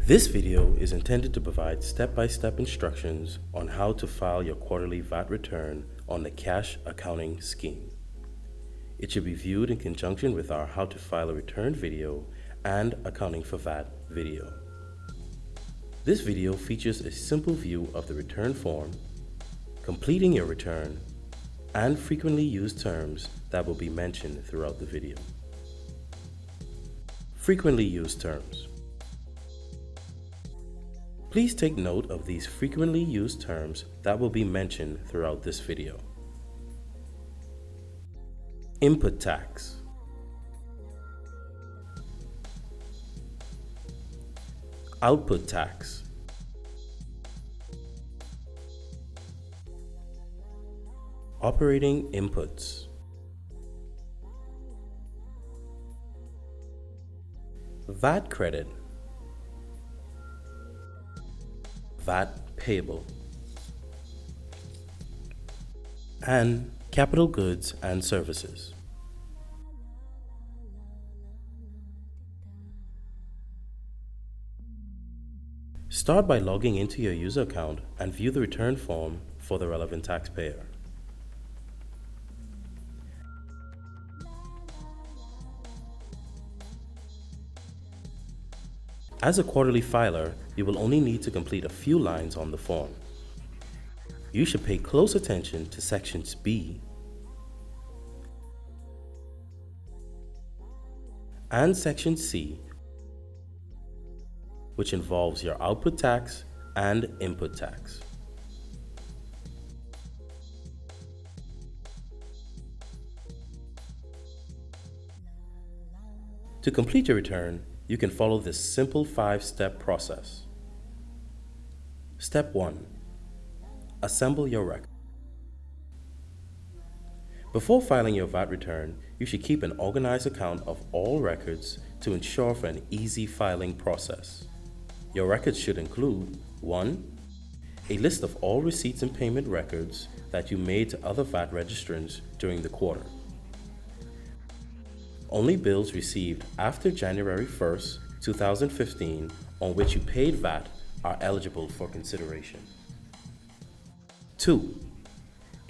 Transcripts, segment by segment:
This video is intended to provide step-by-step instructions on how to file your quarterly VAT return on the cash accounting scheme. It should be viewed in conjunction with our How to File a Return video and Accounting for VAT video. This video features a simple view of the return form, completing your return, and frequently used terms that will be mentioned throughout the video. Frequently used terms. Please take note of these frequently used terms that will be mentioned throughout this video. Input tax. Output tax. Operating inputs. VAT credit. VAT payable, and capital goods and services. Start by logging into your user account and view the return form for the relevant taxpayer. As a quarterly filer, you will only need to complete a few lines on the form. You should pay close attention to sections B and section C, which involves your output tax and input tax. To complete your return, you can follow this simple 5-step process. Step 1. Assemble your record. Before filing your VAT return, you should keep an organized account of all records to ensure for an easy filing process. Your records should include 1. A list of all receipts and payment records that you made to other VAT registrants during the quarter. Only bills received after January 1st, 2015 on which you paid VAT are eligible for consideration. 2.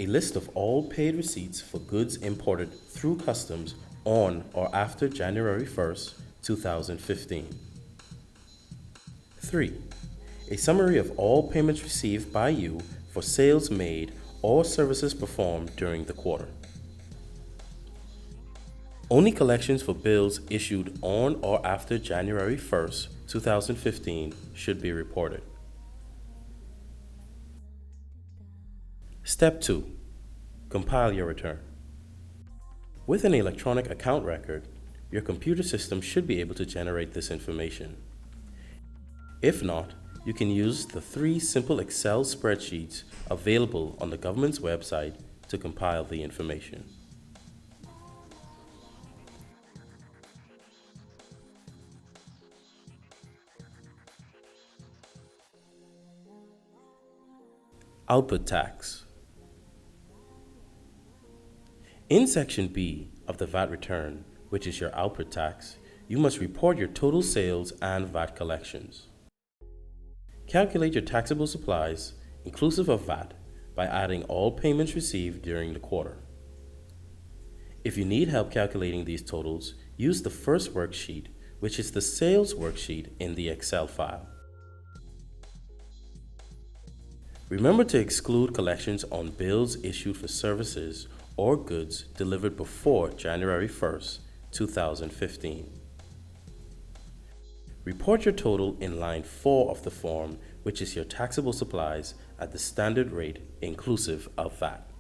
A list of all paid receipts for goods imported through customs on or after January 1st, 2015. 3. A summary of all payments received by you for sales made or services performed during the quarter. Only collections for bills issued on or after January 1st, 2015 should be reported. Step 2. Compile your return. With an electronic account record, your computer system should be able to generate this information. If not, you can use the 3 simple Excel spreadsheets available on the government's website to compile the information. Output tax. In section B of the VAT return, which is your output tax, you must report your total sales and VAT collections. Calculate your taxable supplies, inclusive of VAT, by adding all payments received during the quarter. If you need help calculating these totals, use the first worksheet, which is the sales worksheet in the Excel file. Remember to exclude collections on bills issued for services or goods delivered before January 1st, 2015. Report your total in line 4 of the form, which is your taxable supplies at the standard rate inclusive of VAT.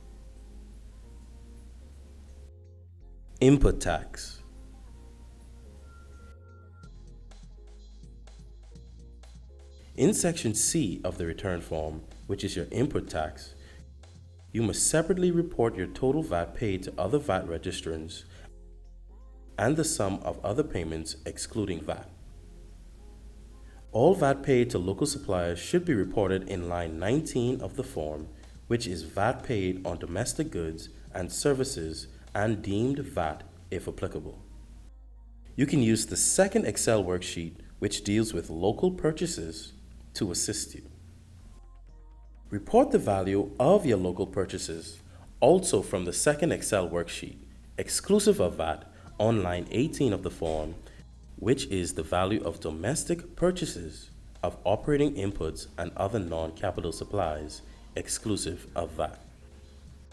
Input tax. In section C of the return form, which is your input tax, you must separately report your total VAT paid to other VAT registrants and the sum of other payments excluding VAT. All VAT paid to local suppliers should be reported in line 19 of the form, which is VAT paid on domestic goods and services and deemed VAT if applicable. You can use the second Excel worksheet, which deals with local purchases, to assist you. Report the value of your local purchases also from the second Excel worksheet, exclusive of VAT, on line 18 of the form, which is the value of domestic purchases of operating inputs and other non-capital supplies, exclusive of VAT.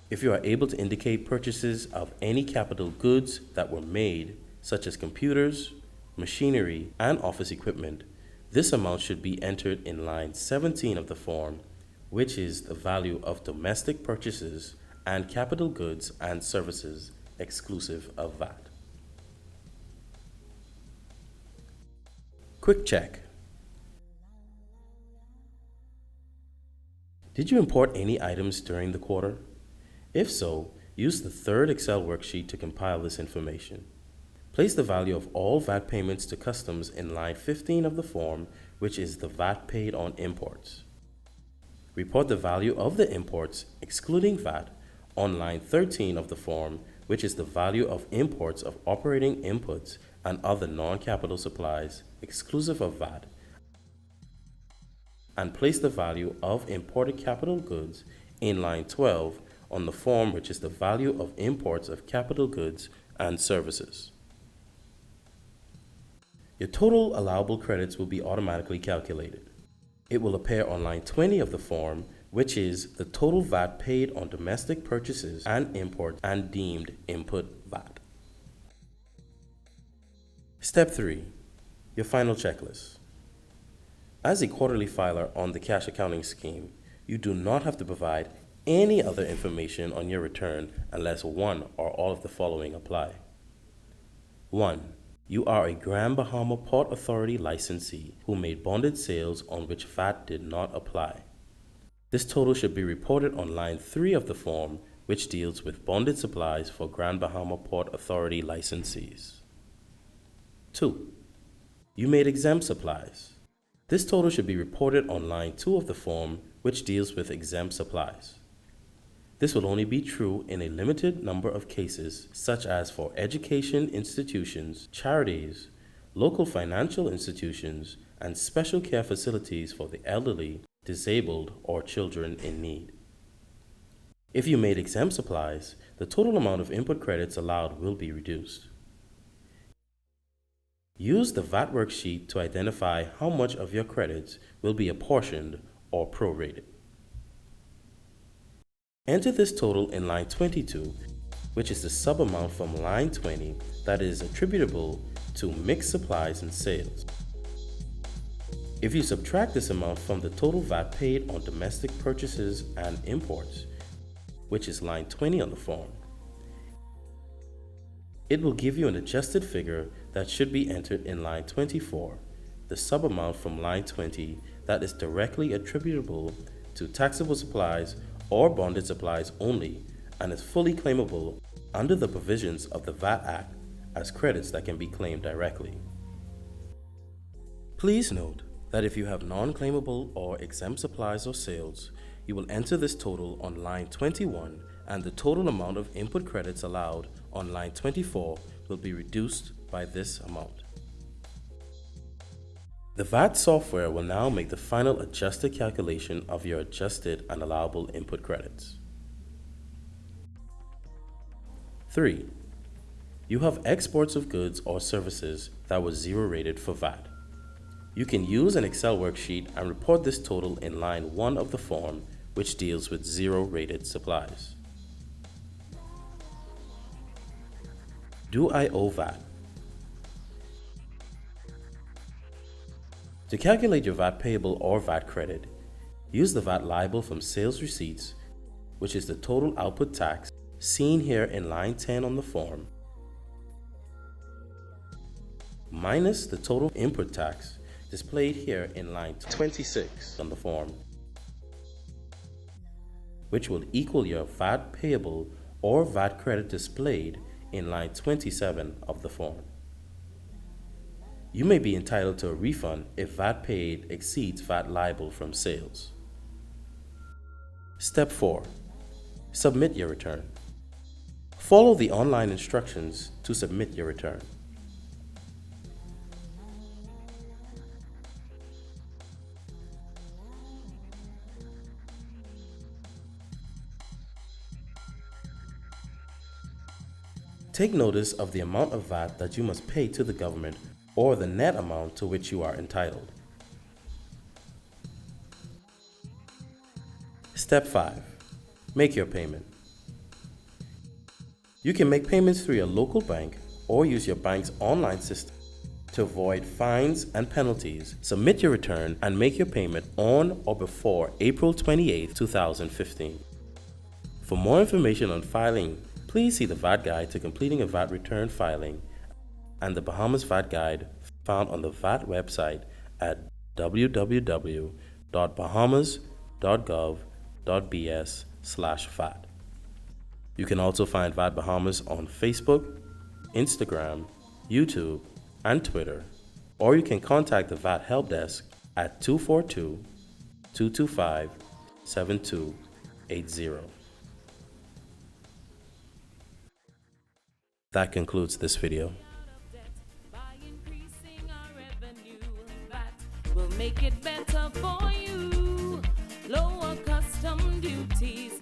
If you are able to indicate purchases of any capital goods that were made, such as computers, machinery, and office equipment, this amount should be entered in line 17 of the form, which is the value of domestic purchases and capital goods and services exclusive of VAT. Quick check. Did you import any items during the quarter? If so, use the third Excel worksheet to compile this information. Place the value of all VAT payments to customs in line 15 of the form, which is the VAT paid on imports. Report the value of the imports, excluding VAT, on line 13 of the form, which is the value of imports of operating inputs and other non-capital supplies, exclusive of VAT, and place the value of imported capital goods in line 12 on the form, which is the value of imports of capital goods and services. Your total allowable credits will be automatically calculated. It will appear on line 20 of the form, which is the total VAT paid on domestic purchases and imports and deemed input VAT. Step 3. Your final checklist. As a quarterly filer on the cash accounting scheme, you do not have to provide any other information on your return unless one or all of the following apply. 1. You are a Grand Bahama Port Authority licensee who made bonded sales on which VAT did not apply. This total should be reported on line 3 of the form, which deals with bonded supplies for Grand Bahama Port Authority licensees. 2. You made exempt supplies. This total should be reported on line 2 of the form, which deals with exempt supplies. This will only be true in a limited number of cases, such as for education institutions, charities, local financial institutions, and special care facilities for the elderly, disabled, or children in need. If you made exempt supplies, the total amount of input credits allowed will be reduced. Use the VAT worksheet to identify how much of your credits will be apportioned or prorated. Enter this total in line 22, which is the sub-amount from line 20 that is attributable to mixed supplies and sales. If you subtract this amount from the total VAT paid on domestic purchases and imports, which is line 20 on the form, it will give you an adjusted figure that should be entered in line 24, the sub-amount from line 20 that is directly attributable to taxable supplies or bonded supplies only and is fully claimable under the provisions of the VAT Act as credits that can be claimed directly. Please note that if you have non-claimable or exempt supplies or sales, you will enter this total on line 21 and the total amount of input credits allowed on line 24 will be reduced by this amount. The VAT software will now make the final adjusted calculation of your adjusted and allowable input credits. 3. You have exports of goods or services that were zero rated for VAT. You can use an Excel worksheet and report this total in line 1 of the form, which deals with zero rated supplies. Do I owe VAT? To calculate your VAT payable or VAT credit, use the VAT liable from sales receipts, which is the total output tax seen here in line 10 on the form, minus the total input tax displayed here in line 26 on the form, which will equal your VAT payable or VAT credit displayed in line 27 of the form. You may be entitled to a refund if VAT paid exceeds VAT liable from sales. Step 4. Submit your return. Follow the online instructions to submit your return. Take notice of the amount of VAT that you must pay to the government or the net amount to which you are entitled. Step 5. Make your payment. You can make payments through your local bank or use your bank's online system. To avoid fines and penalties, submit your return and make your payment on or before April 28, 2015. For more information on filing, please see the VAT Guide to Completing a VAT Return Filing and the Bahamas VAT Guide found on the VAT website at www.bahamas.gov.bs/VAT. You can also find VAT Bahamas on Facebook, Instagram, YouTube, and Twitter, or you can contact the VAT Help Desk at 242-225-7280. That concludes this video. Will make it better for you. Lower custom duties